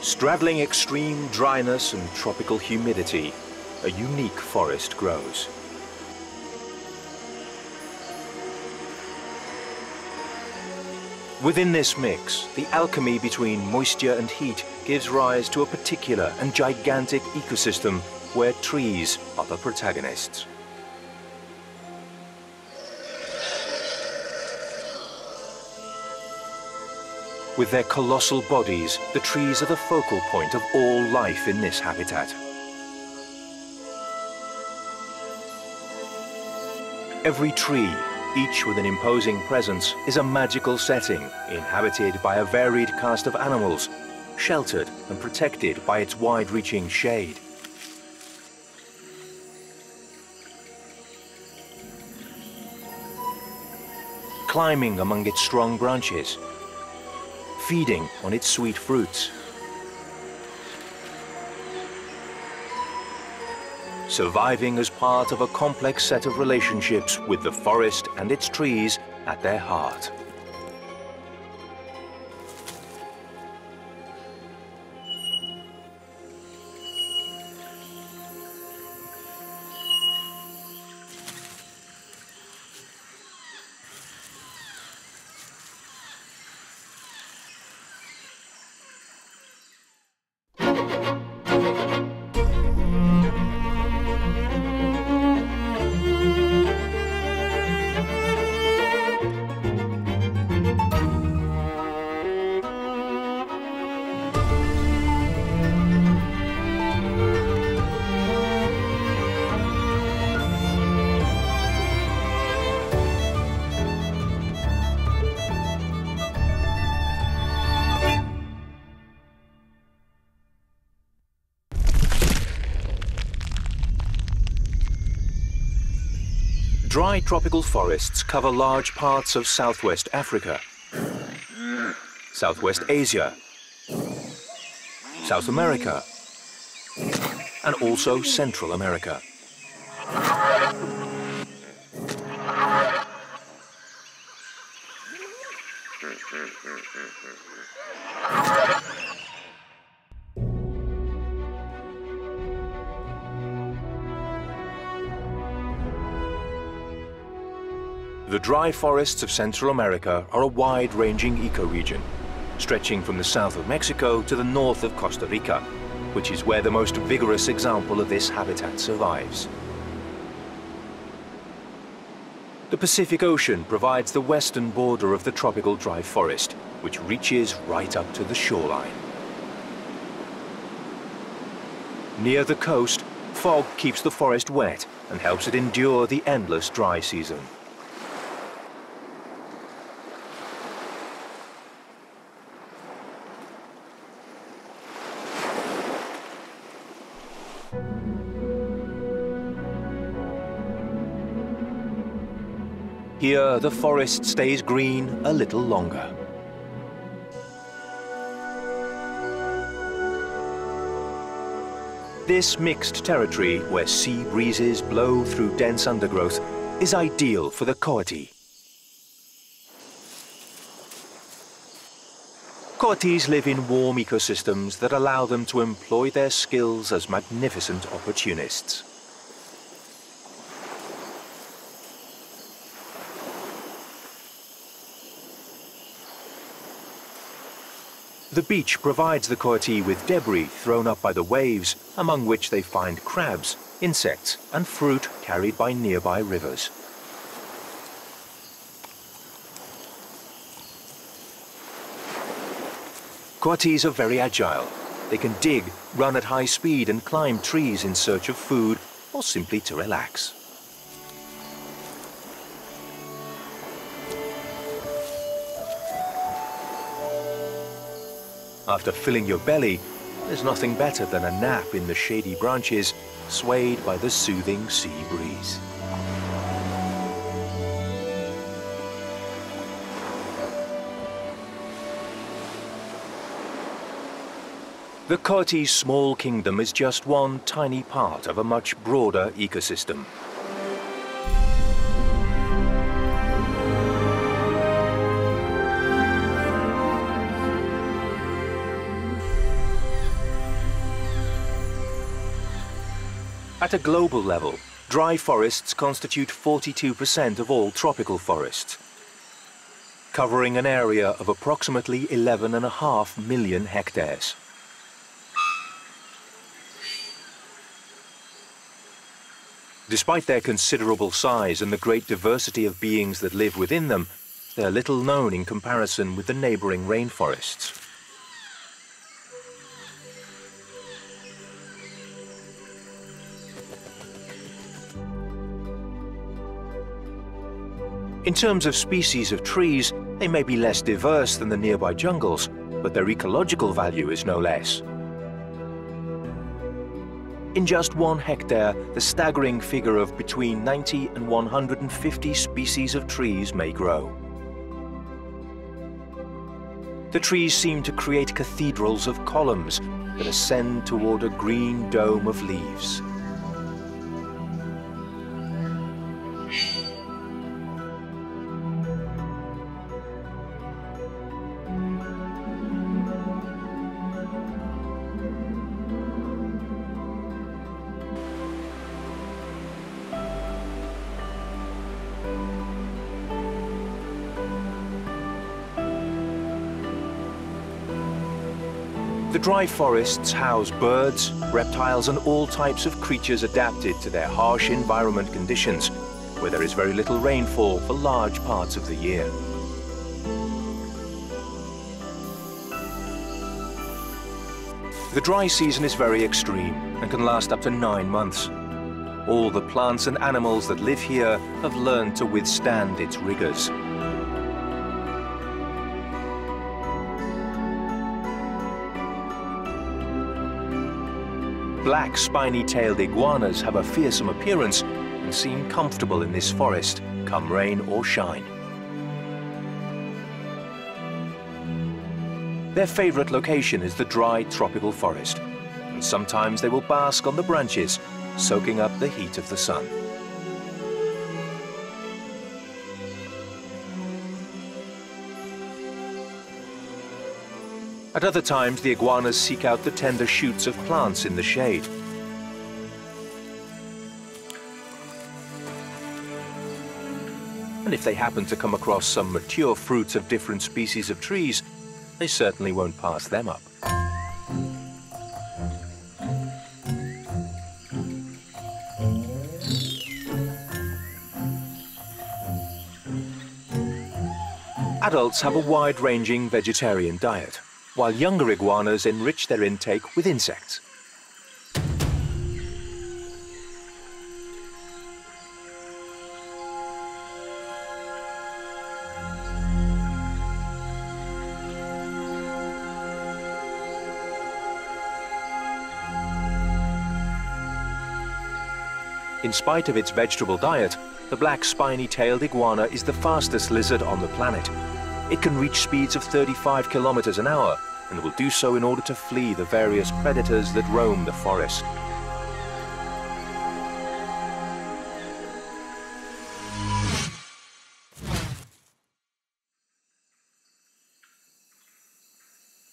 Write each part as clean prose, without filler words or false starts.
Straddling extreme dryness and tropical humidity, a unique forest grows. Within this mix, the alchemy between moisture and heat gives rise to a particular and gigantic ecosystem where trees are the protagonists. With their colossal bodies, the trees are the focal point of all life in this habitat. Every tree, each with an imposing presence, is a magical setting inhabited by a varied cast of animals, sheltered and protected by its wide-reaching shade. Climbing among its strong branches, feeding on its sweet fruits, surviving as part of a complex set of relationships with the forest and its trees at their heart. Dry tropical forests cover large parts of Southwest Africa, Southwest Asia, South America, and also Central America. The dry forests of Central America are a wide-ranging ecoregion, stretching from the south of Mexico to the north of Costa Rica, which is where the most vigorous example of this habitat survives. The Pacific Ocean provides the western border of the tropical dry forest, which reaches right up to the shoreline. Near the coast, fog keeps the forest wet and helps it endure the endless dry season. Here, the forest stays green a little longer. This mixed territory, where sea breezes blow through dense undergrowth, is ideal for the coati. Coatis live in warm ecosystems that allow them to employ their skills as magnificent opportunists. The beach provides the coati with debris thrown up by the waves, among which they find crabs, insects, and fruit carried by nearby rivers. Coatis are very agile. They can dig, run at high speed, and climb trees in search of food or simply to relax. After filling your belly, there's nothing better than a nap in the shady branches, swayed by the soothing sea breeze. The coati's small kingdom is just one tiny part of a much broader ecosystem. At a global level, dry forests constitute 42% of all tropical forests, covering an area of approximately 11.5 million hectares. Despite their considerable size and the great diversity of beings that live within them, they are little known in comparison with the neighboring rainforests. In terms of species of trees, they may be less diverse than the nearby jungles, but their ecological value is no less. In just 1 hectare, the staggering figure of between 90 and 150 species of trees may grow. The trees seem to create cathedrals of columns that ascend toward a green dome of leaves. The dry forests house birds, reptiles and all types of creatures adapted to their harsh environment conditions, where there is very little rainfall for large parts of the year. The dry season is very extreme and can last up to 9 months. All the plants and animals that live here have learned to withstand its rigors. Black spiny-tailed iguanas have a fearsome appearance and seem comfortable in this forest, come rain or shine. Their favorite location is the dry tropical forest, and sometimes they will bask on the branches, soaking up the heat of the sun. At other times, the iguanas seek out the tender shoots of plants in the shade. And if they happen to come across some mature fruits of different species of trees, they certainly won't pass them up. Adults have a wide-ranging vegetarian diet, while younger iguanas enrich their intake with insects. In spite of its vegetable diet, the black spiny-tailed iguana is the fastest lizard on the planet. It can reach speeds of 35 kilometers an hour and will do so in order to flee the various predators that roam the forest.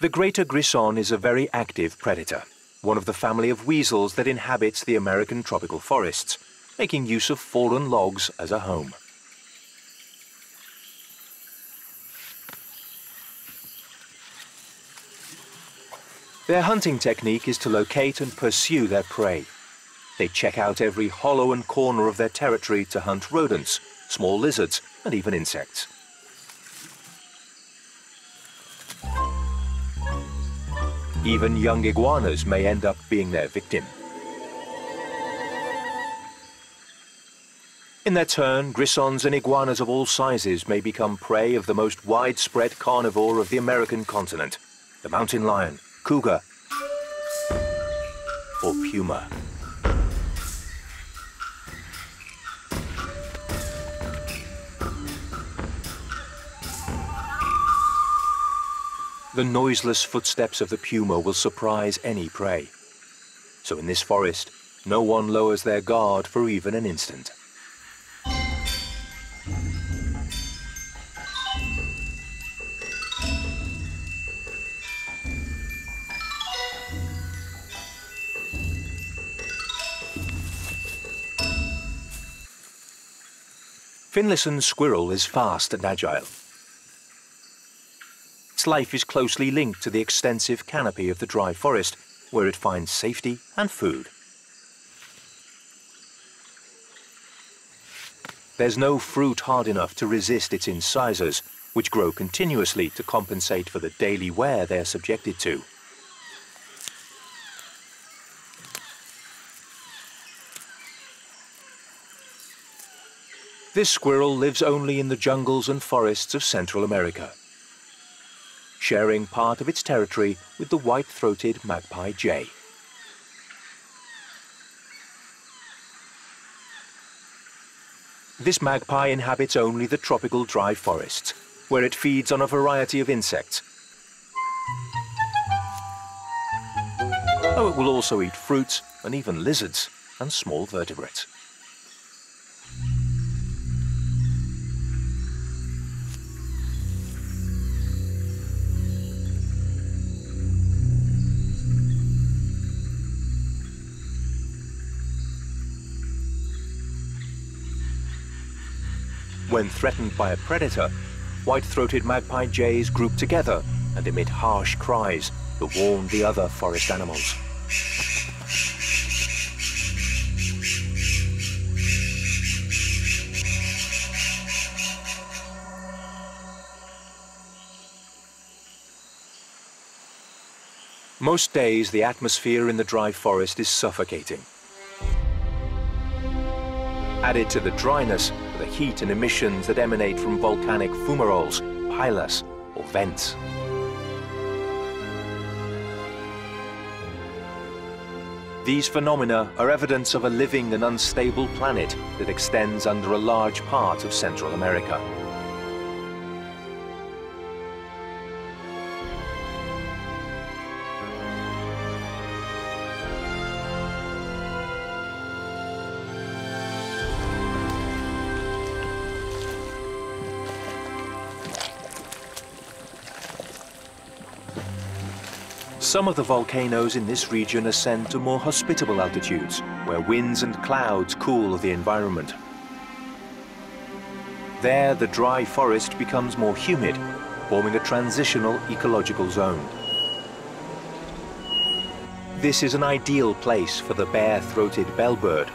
The greater grison is a very active predator, one of the family of weasels that inhabits the American tropical forests, making use of fallen logs as a home. Their hunting technique is to locate and pursue their prey. They check out every hollow and corner of their territory to hunt rodents, small lizards, and even insects. Even young iguanas may end up being their victim. In their turn, grisons and iguanas of all sizes may become prey of the most widespread carnivore of the American continent, the mountain lion, cougar, or puma. The noiseless footsteps of the puma will surprise any prey. So in this forest, no one lowers their guard for even an instant. Finlayson's squirrel is fast and agile. Its life is closely linked to the extensive canopy of the dry forest, where it finds safety and food. There's no fruit hard enough to resist its incisors, which grow continuously to compensate for the daily wear they are subjected to. This squirrel lives only in the jungles and forests of Central America, sharing part of its territory with the white-throated magpie jay. This magpie inhabits only the tropical dry forests, where it feeds on a variety of insects, though it will also eat fruits and even lizards and small vertebrates. When threatened by a predator, white-throated magpie jays group together and emit harsh cries that warn the other forest animals. Most days, the atmosphere in the dry forest is suffocating. Added to the dryness are the heat and emissions that emanate from volcanic fumaroles, pilas, or vents. These phenomena are evidence of a living and unstable planet that extends under a large part of Central America. Some of the volcanoes in this region ascend to more hospitable altitudes, where winds and clouds cool the environment. There, the dry forest becomes more humid, forming a transitional ecological zone. This is an ideal place for the bare-throated bellbird,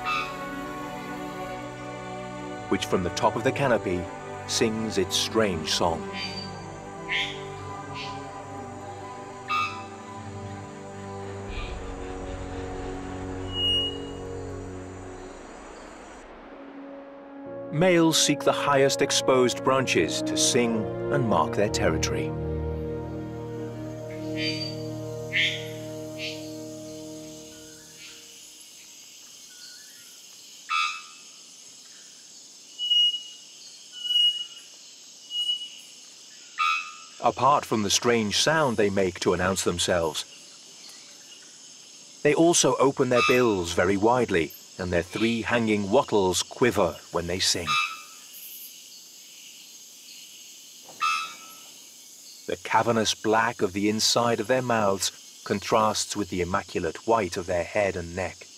which from the top of the canopy sings its strange song. Males seek the highest exposed branches to sing and mark their territory. Apart from the strange sound they make to announce themselves, they also open their bills very widely, and their three hanging wattles quiver when they sing. The cavernous black of the inside of their mouths contrasts with the immaculate white of their head and neck.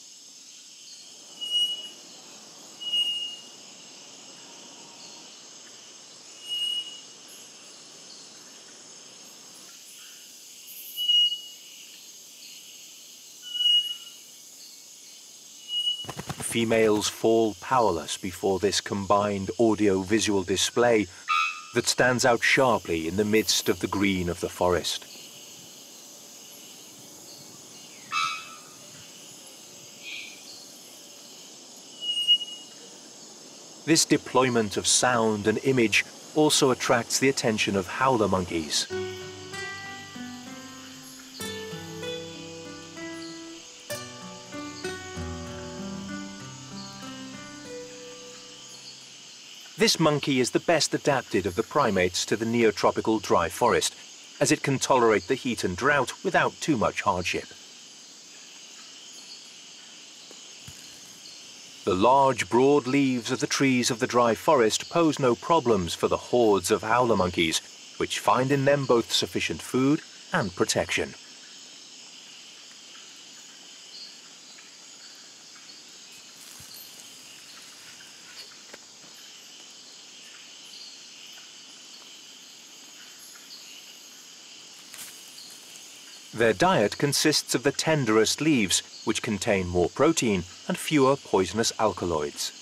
Females fall powerless before this combined audio-visual display that stands out sharply in the midst of the green of the forest. This deployment of sound and image also attracts the attention of howler monkeys. This monkey is the best adapted of the primates to the neotropical dry forest, as it can tolerate the heat and drought without too much hardship. The large, broad leaves of the trees of the dry forest pose no problems for the hordes of howler monkeys, which find in them both sufficient food and protection. Their diet consists of the tenderest leaves, which contain more protein and fewer poisonous alkaloids.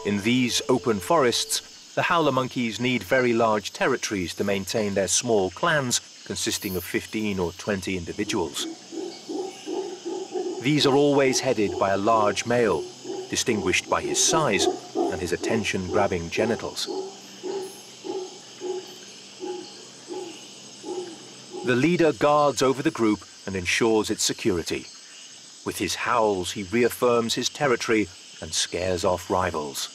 In these open forests, the howler monkeys need very large territories to maintain their small clans consisting of 15 or 20 individuals. These are always headed by a large male, distinguished by his size and his attention-grabbing genitals. The leader guards over the group and ensures its security. With his howls, he reaffirms his territory and scares off rivals.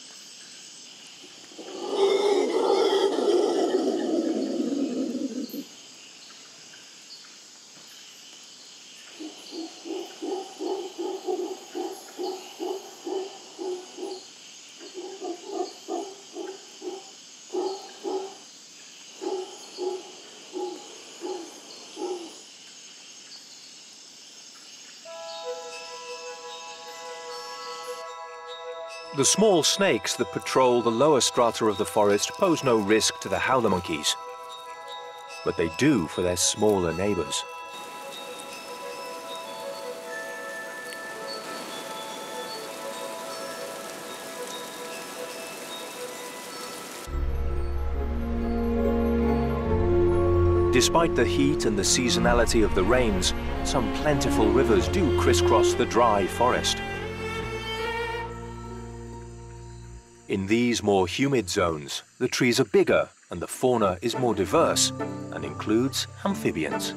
The small snakes that patrol the lower strata of the forest pose no risk to the howler monkeys, but they do for their smaller neighbors. Despite the heat and the seasonality of the rains, some plentiful rivers do crisscross the dry forest. In these more humid zones, the trees are bigger and the fauna is more diverse and includes amphibians.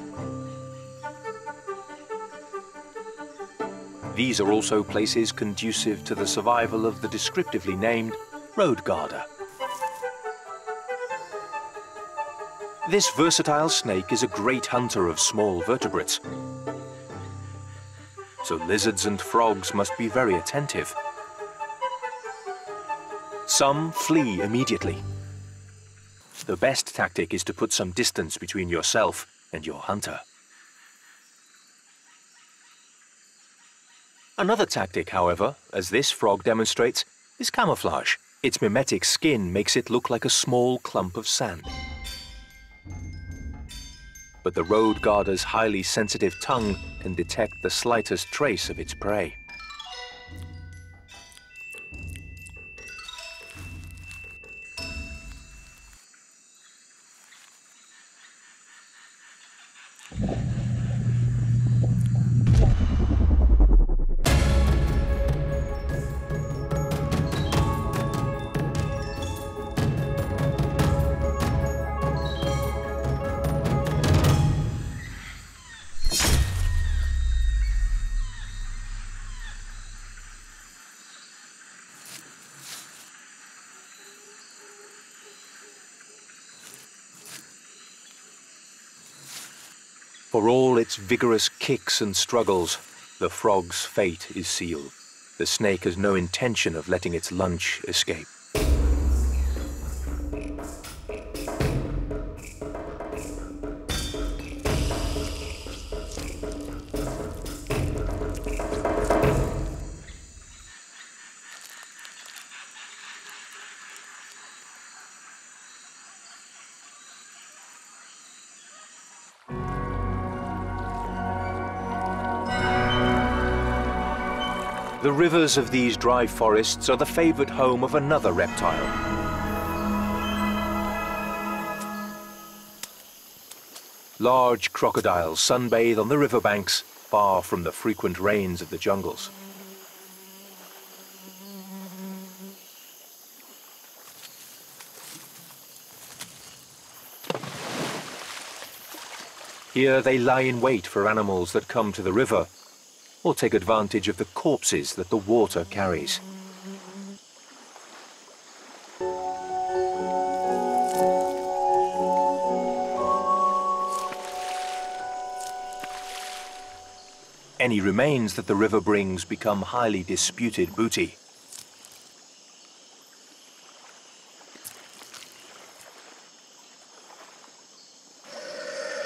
These are also places conducive to the survival of the descriptively named road garter. This versatile snake is a great hunter of small vertebrates, so lizards and frogs must be very attentive. Some flee immediately. The best tactic is to put some distance between yourself and your hunter. Another tactic, however, as this frog demonstrates, is camouflage. Its mimetic skin makes it look like a small clump of sand. But the road garter's highly sensitive tongue can detect the slightest trace of its prey. For all its vigorous kicks and struggles, the frog's fate is sealed. The snake has no intention of letting its lunch escape. The rivers of these dry forests are the favourite home of another reptile. Large crocodiles sunbathe on the riverbanks, far from the frequent rains of the jungles. Here they lie in wait for animals that come to the river, or take advantage of the corpses that the water carries. Any remains that the river brings become highly disputed booty.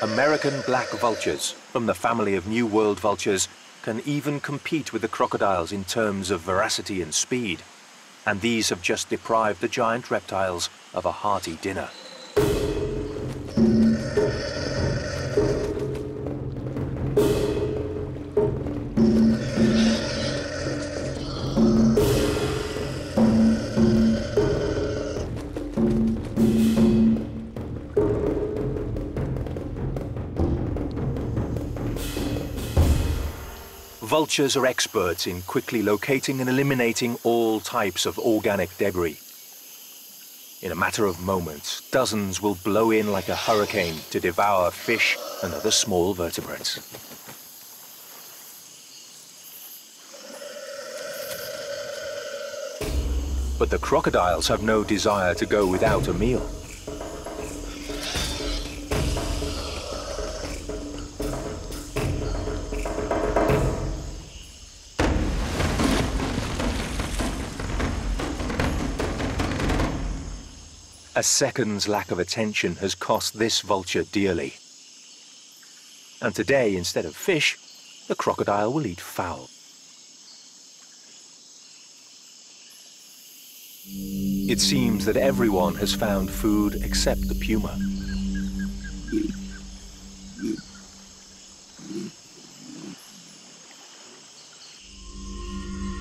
American black vultures, from the family of New World vultures, can even compete with the crocodiles in terms of voracity and speed, and these have just deprived the giant reptiles of a hearty dinner. Vultures are experts in quickly locating and eliminating all types of organic debris. In a matter of moments, dozens will blow in like a hurricane to devour fish and other small vertebrates. But the crocodiles have no desire to go without a meal. A second's lack of attention has cost this vulture dearly. And today, instead of fish, the crocodile will eat fowl. It seems that everyone has found food except the puma.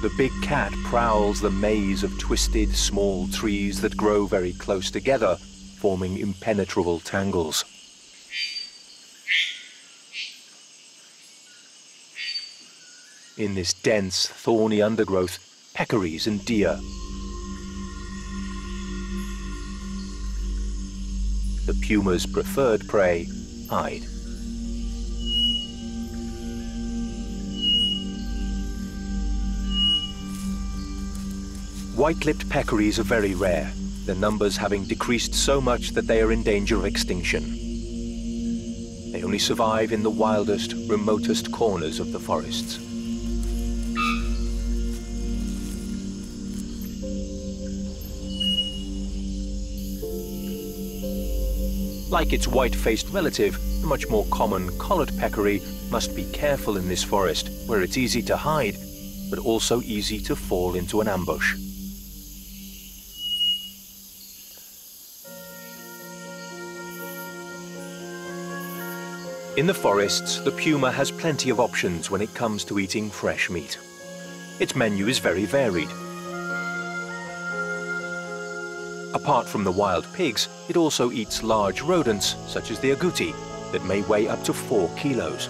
The big cat prowls the maze of twisted, small trees that grow very close together, forming impenetrable tangles. In this dense, thorny undergrowth, peccaries and deer. The puma's preferred prey, hide. White-lipped peccaries are very rare, their numbers having decreased so much that they are in danger of extinction. They only survive in the wildest, remotest corners of the forests. Like its white-faced relative, the much more common collared peccary must be careful in this forest, where it's easy to hide, but also easy to fall into an ambush. In the forests, the puma has plenty of options when it comes to eating fresh meat. Its menu is very varied. Apart from the wild pigs, it also eats large rodents, such as the agoutis, that may weigh up to 4 kilos.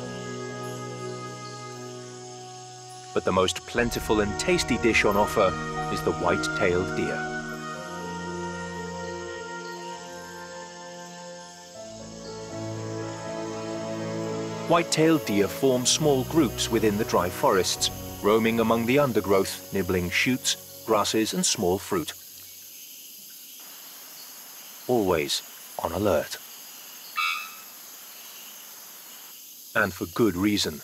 But the most plentiful and tasty dish on offer is the white-tailed deer. White-tailed deer form small groups within the dry forests, roaming among the undergrowth, nibbling shoots, grasses and small fruit. Always on alert. And for good reason.